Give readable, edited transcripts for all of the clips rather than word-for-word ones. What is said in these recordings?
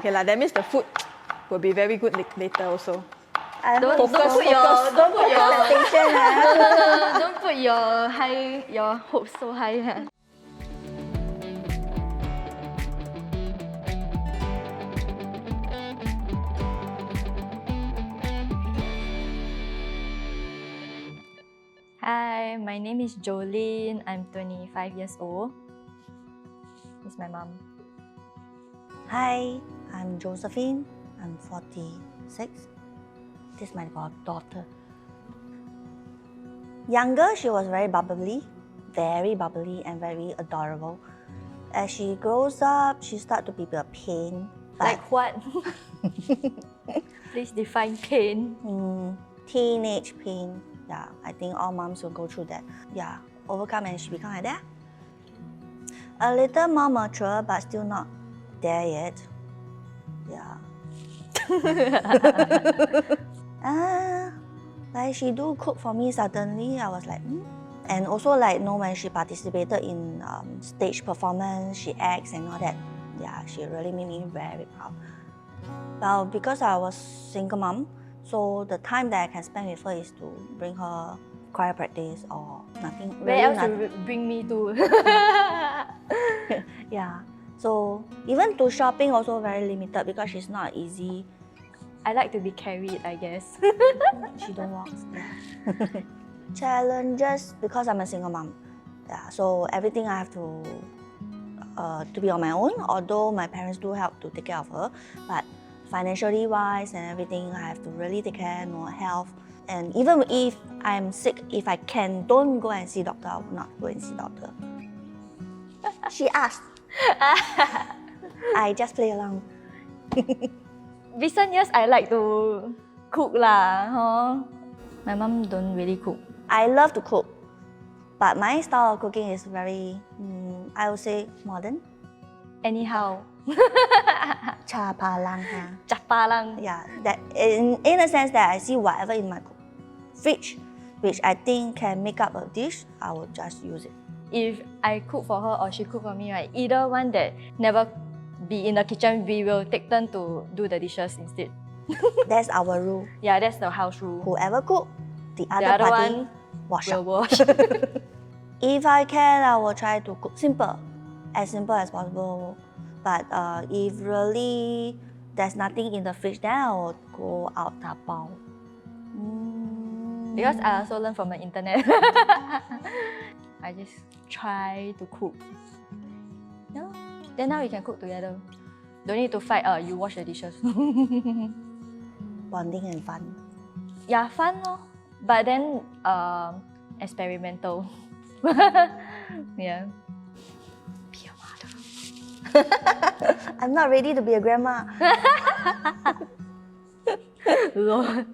Okay lah, that means the food will be very good later also. Don't put your expectation. don't put your hopes so high. Hi, my name is Jolene. I'm 25 years old. This is my mom. Hi, I'm Josephine. I'm 46. This is my daughter. Younger, she was very bubbly and very adorable. As she grows up, she starts to be a pain. Like what? Please define pain. Teenage pain. Yeah, I think all moms will go through that. Yeah, overcome and she become like that. A little more mature, but still not there yet. Yeah. Like she do cook for me suddenly, I was like, And also like, when she participated in stage performance, she acts and all that. Yeah, she really made me very proud. Well, because I was single mom, so the time that I can spend with her is to bring her choir practice or nothing. Where else you bring me to? Yeah. So even to shopping also very limited because she's not easy. I like to be carried, I guess. She don't walk. Yeah. Challenges because I'm a single mom. Yeah. So everything I have to be on my own. Although my parents do help to take care of her, but financially wise and everything, I have to really take care of health. And even if I'm sick, if I don't go and see doctor, I will not go and see doctor. She asked. I just play along. Recent years, I like to cook lah. Huh? My mom don't really cook. I love to cook, but my style of cooking is very, I would say, modern. Anyhow. Chapalang. Chapalang. Yeah, that in a sense that I see whatever in my fridge, which I think can make up a dish, I will just use it. If I cook for her or she cook for me, right, either one that never be in the kitchen, we will take turn to do the dishes instead. That's our rule. Yeah, that's the house rule. Whoever cook, the other other party one wash will up. wash. If I can, I will try to cook simple as possible. But if really there's nothing in the fridge, then I will go out tapao. Because I also learn from the internet. I just try to cook. Yeah. Then now we can cook together. Don't need to fight, you wash the dishes. Bonding and fun. Yeah, fun lor. But then experimental. Yeah. Be a mother. I'm not ready to be a grandma. Lord.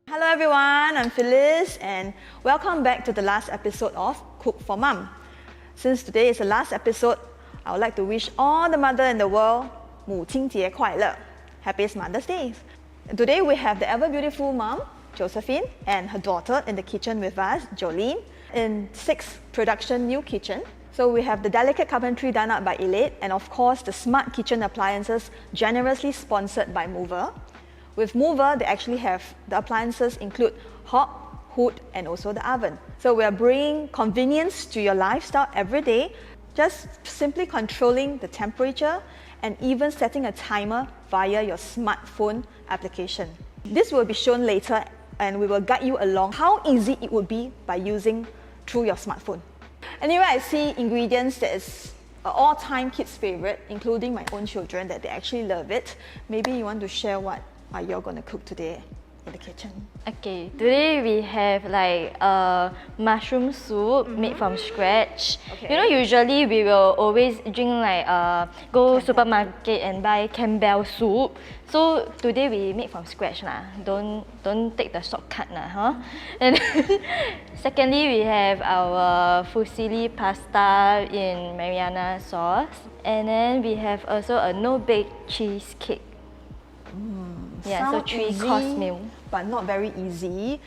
Hello everyone, I'm Phyllis and welcome back to the last episode of Cook for Mum. Since today is the last episode, I would like to wish all the mother in the world 母亲节快乐, happiest Mother's Day. Today we have the ever beautiful mom, Josephine, and her daughter in the kitchen with us, Jolene, in 6th production new kitchen. So we have the delicate carpentry done up by Elique and of course the smart kitchen appliances generously sponsored by Möwe. With Möwe, they actually have the appliances include hob, hood and also the oven. So we are bringing convenience to your lifestyle every day, just simply controlling the temperature and even setting a timer via your smartphone application. This will be shown later and we will guide you along how easy it would be by using through your smartphone. Anyway, I see ingredients that is all-time kids' favorite, including my own children, that they actually love it. Maybe you want to share what you're going to cook today. in the kitchen? Okay, today we have like a mushroom soup made from scratch. Okay. You know, usually we will always drink like go supermarket and buy Campbell soup. So today we make from scratch lah. Don't take the shortcut lah, huh? And secondly, we have our fusilli pasta in Mariana sauce, and then we have also a no-bake cheesecake. Yeah, so Sound 3-course easy, meal. but not very easy.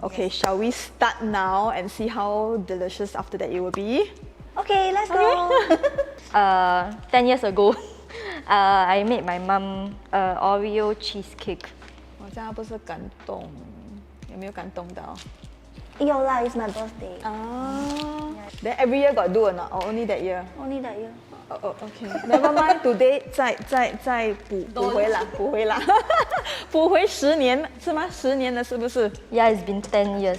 Okay, shall we start now and see how delicious after that it will be? Okay, let's go. 10 years ago, I made my mom Oreo cheesecake. 我这样不是感动，有没有感动到？ Yo lah, it's my birthday. Then every year got do or not? Or only that year? Only that year. Oh, okay. Never mind. Today 再补回来，补回10年是吗？10年了是不是 Yeah, it's been 10 years.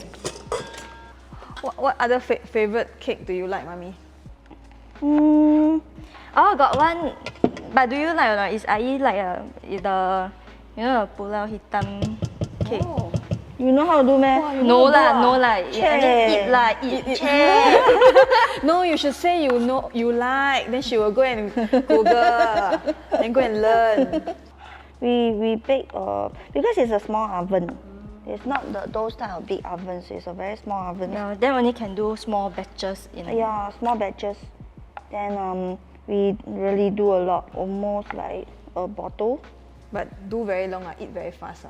What other favorite cake do you like, mommy? Oh, got one. But do you like or not? Is Ai like the the pulau hitam cake? Oh. You know how to do meh? No lah. I just eat lah, eat. No, you should say you know you like. Then she will go and Google, then go and learn. We bake because it's a small oven. It's not those type of big ovens. It's a very small oven. No, then only can do small batches in. Yeah, small batches. Then we really do a lot, almost like a bottle. But do very long, eat very fast.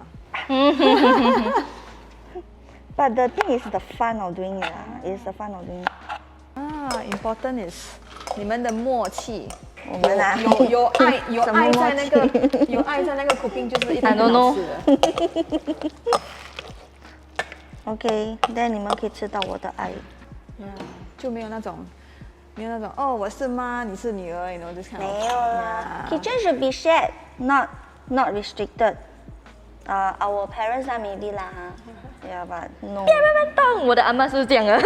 But the thing is the fun of doing it. It's the fun of doing it. Important is 你们的默契。我们啊，有爱在那个什么默契有爱在那个 cooking 就是一定 I 很 don't 好 know. 吃的。 OK， then 你们可以吃到我的爱。就没有那种哦，我是妈，你是女儿，you know this kind of. 没有啦。Kitchen should be shared, not restricted. Our parents are maybe lah. Yeah, but no. 动，我的阿妈是这样的。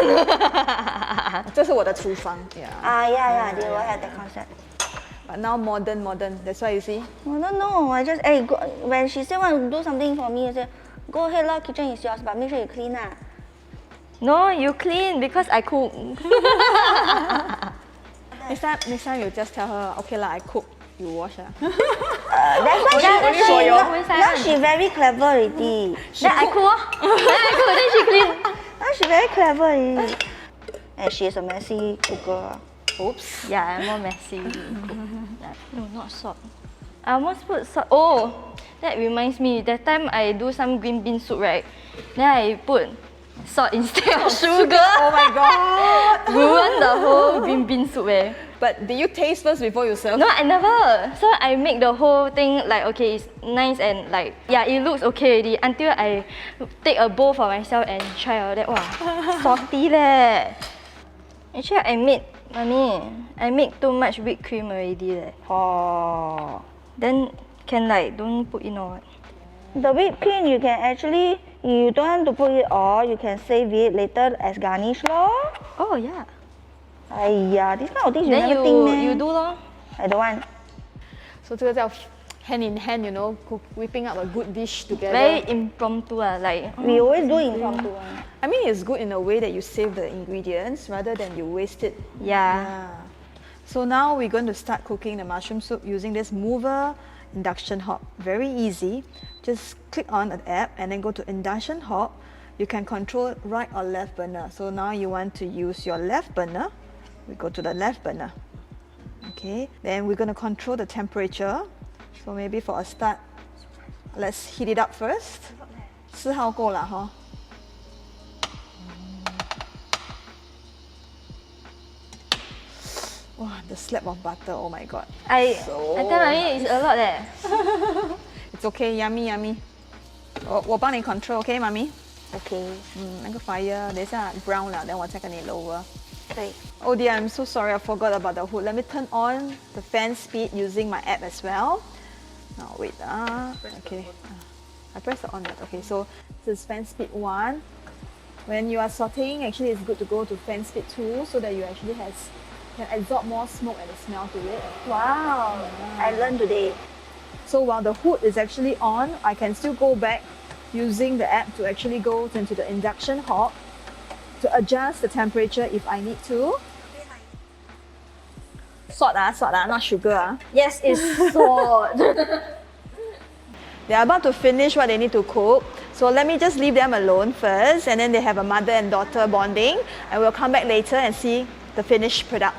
这是我的厨房。Yeah, they will have that concept. But now modern, that's why you see. I don't know. I just go, when she say want to do something for me, I say go ahead lah. Kitchen is yours, but make sure you clean lah. No, you clean because I cook. Next time you just tell her, okay lah, I cook, you wash lah. That's why now she very clever already. Then I cook. Then she clean. Now she very clever already. And she is a messy cooker. Oops. Yeah, I'm more messy. No, not salt. I almost put salt. Oh, that reminds me. That time I do some green bean soup, right? Then I put salt instead of sugar. Oh my god. Ruined the whole green bean soup, eh. But did you taste first before you serve? No, I never. So I make the whole thing like, okay, it's nice and like, yeah, it looks okay already. Until I take a bowl for myself and try all that. Wow, salty leh. Actually, I made too much whipped cream already leh. Oh. Then can like don't put in or what? The whipped cream you can actually, you don't want to put it all, you can save it later as garnish lor. Oh yeah. Aiya, these kind of things you Then never think meh? you do lor. I don't want. So 这个叫 hand in hand, you know, whipping up a good dish together. Very impromptu like. We always do impromptu one. I mean, it's good in a way that you save the ingredients rather than you waste it. Yeah. So now we're going to start cooking the mushroom soup using this Möwe induction hob. Very easy. Just click on an app and then go to induction hob. You can control right or left burner. So now you want to use your left burner. We go to the left burner. Okay. Then we're going to control the temperature. So maybe for a start, let's heat it up first. 4号够了哈。Wow, the slab of butter, oh my god. I tell Mommy it's a lot leh. It's okay, yummy, yummy. 我帮你 control, okay, mommy? Okay. 那个 fire 等一下 brown 了， then 我再跟你 lower. 对。 Oh dear, I'm so sorry, I forgot about the hood. Let me turn on the fan speed using my app as well. Now wait, okay. I press the on button. Okay, so this is fan speed 1. When you are sauteing, actually it's good to go to fan speed 2 so that you actually can absorb more smoke and the smell to it. Wow. I learned today. So while the hood is actually on, I can still go back using the app to actually go into the induction hob to adjust the temperature if I need to. Salt, not sugar. Yes, it's salt. They're about to finish what they need to cook. So let me just leave them alone first, and then they have a mother and daughter bonding, and we'll come back later and see the finished product.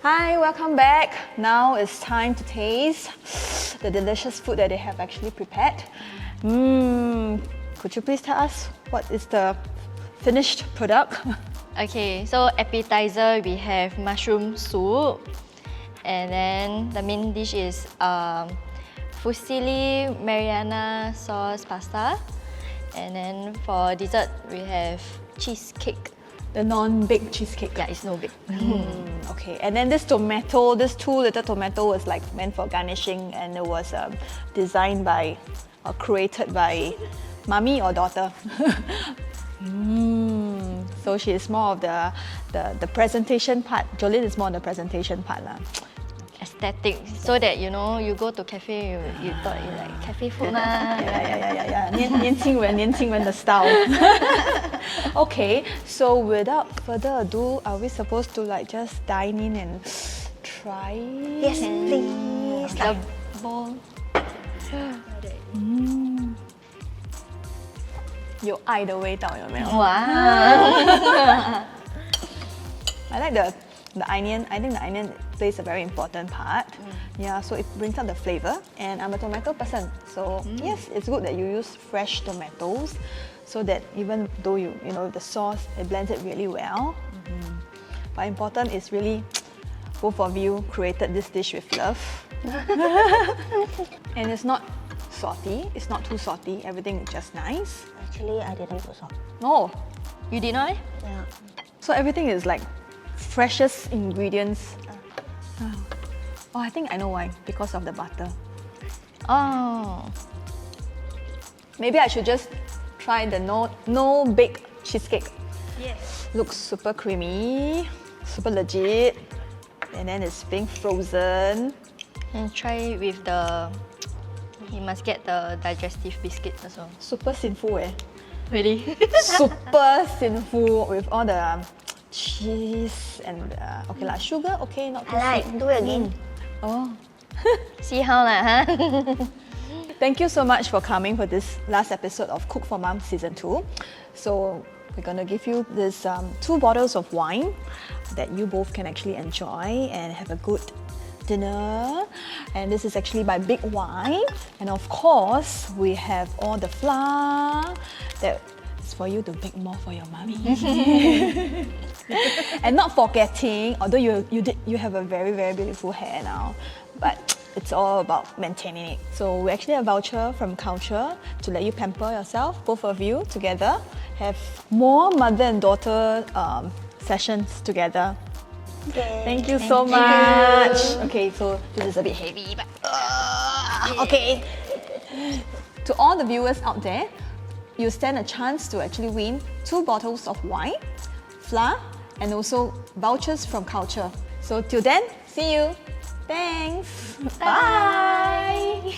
Hi, welcome back. Now it's time to taste the delicious food that they have actually prepared. Could you please tell us what is the finished product? Okay, so appetizer we have mushroom soup, and then the main dish is fusilli Mariana sauce pasta, and then for dessert we have cheesecake. The non-baked cheesecake. Yeah, it's no big. Okay, and then this tomato, this 2 little tomato was like meant for garnishing, and it was designed by or created by mommy or daughter. So she is more of the presentation part. Jolene is more on the presentation part lah. Aesthetic, so that you know you go to cafe, you thought you like cafe food lah. Yeah. 年轻人的 style. Okay, so without further ado, are we supposed to like just dine in and try? Yes, please. The bowl. 有爱的味道，有没有？ Wow. I like the onion. I think the onion plays a very important part. Yeah, so it brings out the flavor. And I'm a tomato person, so yes, it's good that you use fresh tomatoes, so that even though you know the sauce, it blends it really well. But important is really both of you created this dish with love. And it's not salty. It's not too salty. Everything is just nice. Actually, I didn't put salt. Oh, You did not? Yeah. so everything is like freshest ingredients. Oh, I think I know why. Because of the butter. Oh. Maybe I should just try the no bake cheesecake. Yes. Looks super creamy, super legit, and then it's being frozen. And try with the. You must get the digestive biscuit also. Super sinful eh. Really? Super sinful with all the cheese and okay lah, sugar okay, not too I like. sweet. Do it again. Oh. See how lah, huh? Thank you so much for coming for this last episode of Cook for Mom Season 2. So we're gonna give you this 2 bottles of wine that you both can actually enjoy and have a good dinner. And this is actually by B.I.G Wine. And of course, we have all the flour that is for you to bake more for your mommy. And not forgetting, although you have a very, very beautiful hair now, but it's all about maintaining it. So we actually have a voucher from Kelture to let you pamper yourself, both of you together, have more mother and daughter sessions together. Okay. Thank you so much. Okay, so this is a bit heavy, but okay. To all the viewers out there, you stand a chance to actually win 2 bottles of wine, flour, and also vouchers from Kelture. So till then, see you. Thanks. Bye.